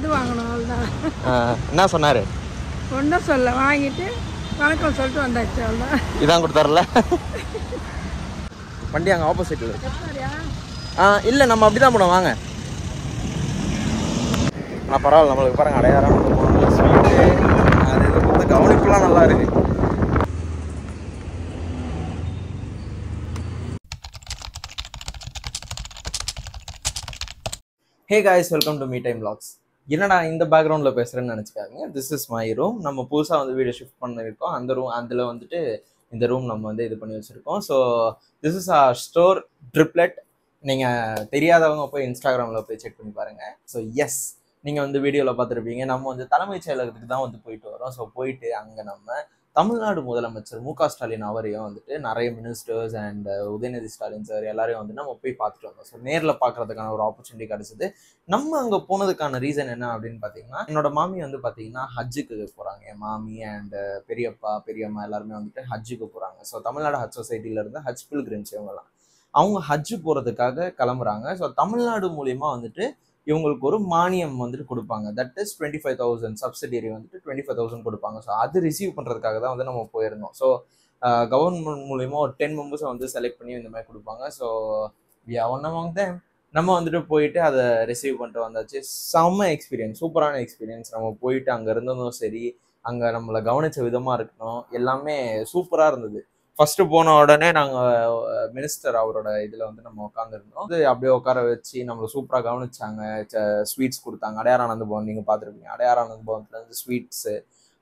இது வாங்கணும் அவ்வளோதான். என்ன சொன்னார்? ஒன்றும் சொல்ல, வாங்கிட்டு வணக்கம் சொல்லிட்டு வந்தாச்சு அவ்வளோதான். இதான் கொடுத்தாருல. வண்டி அங்கே ஆப்போசிட்டில் இருக்கு. இல்லை நம்ம அப்படி தான் போனோம் வாங்க. ஆனால் பரவாயில்ல, நம்மளுக்கு பாருங்கள் அடையாளம் ஸ்வீட்டு அது இதை கொடுத்த கவனிப்புலாம் நல்லா இருக்கு. Hey guys, welcome to me time vlogs. என்னடா இந்த பேக்ரவுண்டில் பேசுகிறேன்னு நினச்சிக்காதீங்க. This is my room. நம்ம புதுசாக வந்து வீடியோ ஷிஃப்ட் பண்ணியிருக்கோம். அந்த ரூம் அதில் வந்துட்டு இந்த ரூம் நம்ம வந்து இது பண்ணி வச்சுருக்கோம். So this is store triplet. நீங்கள் தெரியாதவங்க போய் இன்ஸ்டாகிராமில் போய் செக் பண்ணி பாருங்கள். ஸோ எஸ், நீங்கள் வந்து வீடியோவில் பார்த்துருப்பீங்க. நம்ம வந்து தலைமைச் செயலகத்துக்கு தான் வந்து போயிட்டு வரோம். ஸோ போயிட்டு அங்கே நம்ம தமிழ்நாடு முதலமைச்சர் மு.க. ஸ்டாலின் அவரையும் வந்துட்டு நிறைய ministers and Udhayanidhi Stalin sir எல்லாரையும் வந்து நம்ம போய் பார்த்துட்டு வந்தோம். ஸோ நேரில் பார்க்கறதுக்கான ஒரு ஆப்பர்ச்சுனிட்டி கிடச்சிது. நம்ம அங்கே போனதுக்கான ரீசன் என்ன அப்படின்னு பார்த்தீங்கன்னா, என்னோட மாமி வந்து பார்த்தீங்கன்னா ஹஜ்ஜுக்கு போகிறாங்க. என் மாமி அண்ட் பெரியப்பா பெரியம்மா எல்லாருமே வந்துட்டு ஹஜ்ஜுக்கு போகிறாங்க. ஸோ தமிழ்நாடு ஹஜ் சொசைட்டியிலேருந்து ஹஜ் பில்கிரிம்ஸ் இவங்கெல்லாம் அவங்க ஹஜ்ஜு போகிறதுக்காக கிளம்புறாங்க. ஸோ தமிழ்நாடு மூலியமாக வந்துட்டு இவங்களுக்கு ஒரு மானியம் வந்துட்டு கொடுப்பாங்க. தட் இஸ் 25,000 சப்சிடரி வந்துட்டு 25,000 கொடுப்பாங்க. ஸோ அது ரிசீவ் பண்ணுறதுக்காக தான் வந்து நம்ம போயிருந்தோம். ஸோ கவர்மெண்ட் மூலிமா ஒரு 10 மெம்பர்ஸை வந்து செலக்ட் பண்ணி இந்த மாதிரி கொடுப்பாங்க. ஸோ ஒன் அமங் தெம் நம்ம வந்துட்டு போயிட்டு அதை ரிசீவ் பண்ணிட்டு வந்தாச்சு. செம்ம எக்ஸ்பீரியன்ஸ், சூப்பரான எக்ஸ்பீரியன்ஸ். நம்ம போயிட்டு அங்கே இருந்ததும் சரி, அங்கே நம்மளை கவனித்த விதமாக இருக்கணும், எல்லாமே சூப்பராக இருந்தது. ஃபர்ஸ்ட் போன உடனே நாங்கள் மினிஸ்டர் அவரோட இதில் வந்து நம்ம உட்காந்துருந்தோம். அது அப்படியே உட்கார வச்சு நம்மளை சூப்பராக கவனிச்சாங்க. ஸ்வீட்ஸ் கொடுத்தாங்க. அடையார் ஆனந்த பவன் நீங்கள் பார்த்துருப்பீங்க. அடையார் ஆனந்த பவன்லேருந்து ஸ்வீட்ஸு,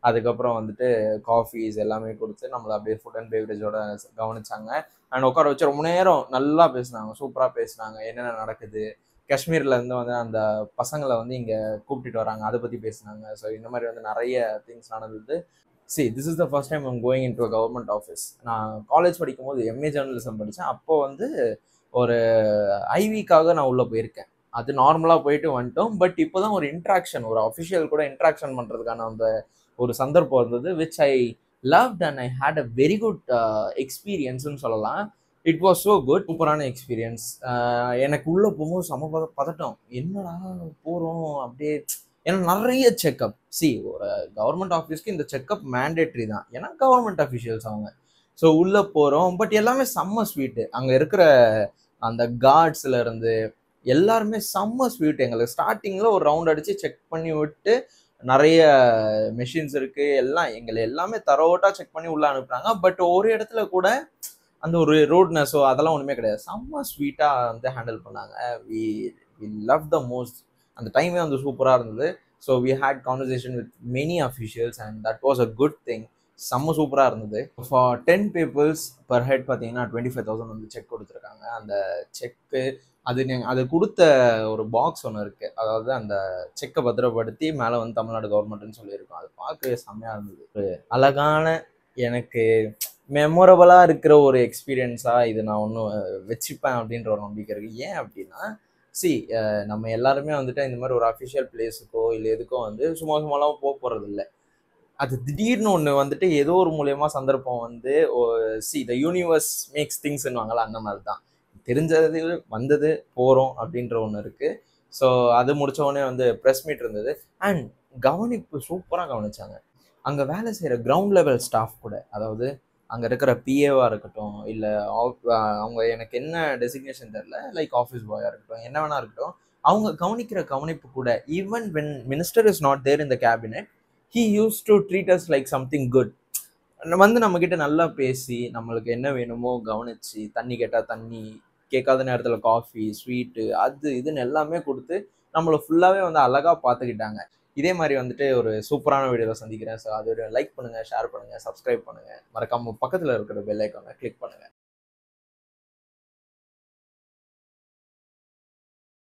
அதுக்கப்புறம் வந்துட்டு காஃபீஸ் எல்லாமே கொடுத்து நம்மளை அப்படியே ஃபுட் அண்ட் பேவரேஜோட கவனிச்சாங்க. அண்ட் உட்கார வச்சு ரொம்ப நேரம் நல்லா பேசினாங்க, சூப்பராக பேசினாங்க. என்னென்ன நடக்குது, காஷ்மீர்லேருந்து வந்து அந்த பசங்களை வந்து இங்கே கூப்பிட்டுட்டு வராங்க, அதை பற்றி பேசினாங்க. ஸோ இந்த மாதிரி வந்து நிறைய திங்ஸ் நடந்தது. See, this is the first time I'm going into a government office. நான் காலேஜ் படிக்கும்போது எம்ஏ ஜேர்னலிசம் படித்தேன். அப்போ வந்து ஒரு ஐவிக்காக நான் உள்ளே போயிருக்கேன். அது நார்மலாக போயிட்டு வந்துட்டோம். பட் இப்போ தான் ஒரு இன்ட்ராக்ஷன், ஒரு அஃபிஷியல் கூட இன்ட்ராக்ஷன் பண்ணுறதுக்கான அந்த ஒரு சந்தர்ப்பம் இருந்தது. Which I loved and I hate a very good எக்ஸ்பீரியன்ஸ்னு சொல்லலாம். இட் வாஸ் ஸோ குட், சூப்பரான எக்ஸ்பீரியன்ஸ். எனக்கு உள்ளே போகும்போது செம பதட்டம், என்னடா போகிறோம் அப்படியே. ஏன்னா நிறைய செக்அப். ஒரு கவர்மெண்ட் ஆஃபீஸ்க்கு இந்த செக்அப் மேண்டேட்ரி தான், ஏன்னா கவர்மெண்ட் அஃபிஷியல்ஸ் அவங்க. ஸோ உள்ளே போகிறோம். பட் எல்லாமே செம்ம ஸ்வீட்டு. அங்கே இருக்கிற அந்த கார்ட்ஸில் இருந்து எல்லாருமே செம்ம ஸ்வீட். எங்களுக்கு ஸ்டார்டிங்கில் ஒரு ரவுண்ட் அடித்து செக் பண்ணி விட்டு, நிறைய மெஷின்ஸ் இருக்குது, எல்லாம் எங்களை எல்லாமே தரோட்டாக செக் பண்ணி உள்ளே அனுப்புகிறாங்க. பட் ஒரு இடத்துல கூட அந்த ஒரு ரோட்னஸோ அதெல்லாம் ஒன்றுமே கிடையாது. செம்ம ஸ்வீட்டாக வந்து ஹேண்டில் பண்ணாங்க. We love the most. அந்த டைமே வந்து சூப்பராக இருந்தது. So we had conversation with many officials and that was a good thing. செம்ம சூப்பராக இருந்தது. ஃபார் 10 பீப்புள்ஸ் பர் ஹெட் பார்த்தீங்கன்னா 25,000 வந்து செக் கொடுத்துருக்காங்க. அந்த செக்கு அது கொடுத்த ஒரு பாக்ஸ் ஒன்று இருக்குது. அதாவது அந்த செக்கை பத்திரப்படுத்தி மேலே வந்து தமிழ்நாடு கவர்மெண்ட்னு சொல்லியிருக்கோம். அது பார்க்கவே செம்மையாக இருந்தது. ஒரு அழகான, எனக்கு மெமரபுளாக இருக்கிற ஒரு எக்ஸ்பீரியன்ஸாக இது நான் ஒன்றும் வச்சுப்பேன் அப்படின்ற ஒரு நம்பிக்கை இருக்குது. ஏன் அப்படின்னா, நம்ம எல்லாருமே வந்துட்டு இந்த மாதிரி ஒரு அஃபிஷியல் பிளேஸுக்கோ இல்லை எதுக்கோ வந்து சும்மா சும்மாலாம் போகிறது இல்லை. அது திடீர்னு ஒன்று வந்துட்டு ஏதோ ஒரு மூலயமா சந்தர்ப்பம் வந்து த யூனிவர்ஸ் மேக்ஸ் திங்ஸ்ன்னுவாங்களா, அந்த மாதிரி தான். தெரிஞ்சது வந்தது போகிறோம் அப்படின்ற ஒன்று இருக்குது. ஸோ அது முடித்த உடனே வந்து ப்ரெஸ் மீட் இருந்தது. அண்ட் கவனிப்பு சூப்பராக கவனிச்சாங்க. அங்கே வேலை செய்கிற கிரவுண்ட் லெவல் ஸ்டாஃப் கூட, அதாவது அங்கே இருக்கிற பிஏவாக இருக்கட்டும், இல்லை அவங்க எனக்கு என்ன டெசிக்னேஷன் தெரில, லைக் ஆஃபீஸ் பாயாக இருக்கட்டும், என்ன வேணா இருக்கட்டும், அவங்க கவனிக்கிற கவனிப்பு கூட, even when minister is not there in the cabinet, he use to treat us like something good. வந்து நம்மக்கிட்ட நல்லா பேசி, நம்மளுக்கு என்ன வேணுமோ கவனித்து, தண்ணி கேட்டால் தண்ணி, கேட்காத நேரத்தில் காஃபி, ஸ்வீட்டு, அது இதுன்னு எல்லாமே கொடுத்து நம்மளை ஃபுல்லாகவே வந்து அழகாக பார்த்துக்கிட்டாங்க. இதே மாதிரி வந்துட்டு ஒரு சூப்பரான வீடியோவில் சந்திக்கிறேன். ஸோ அது லைக் பண்ணுங்கள், ஷேர் பண்ணுங்கள், சப்ஸ்கிரைப் பண்ணுங்கள், மறக்காமல் பக்கத்தில் இருக்கிற பெல் ஐக்கானை கிளிக் பண்ணுங்கள்.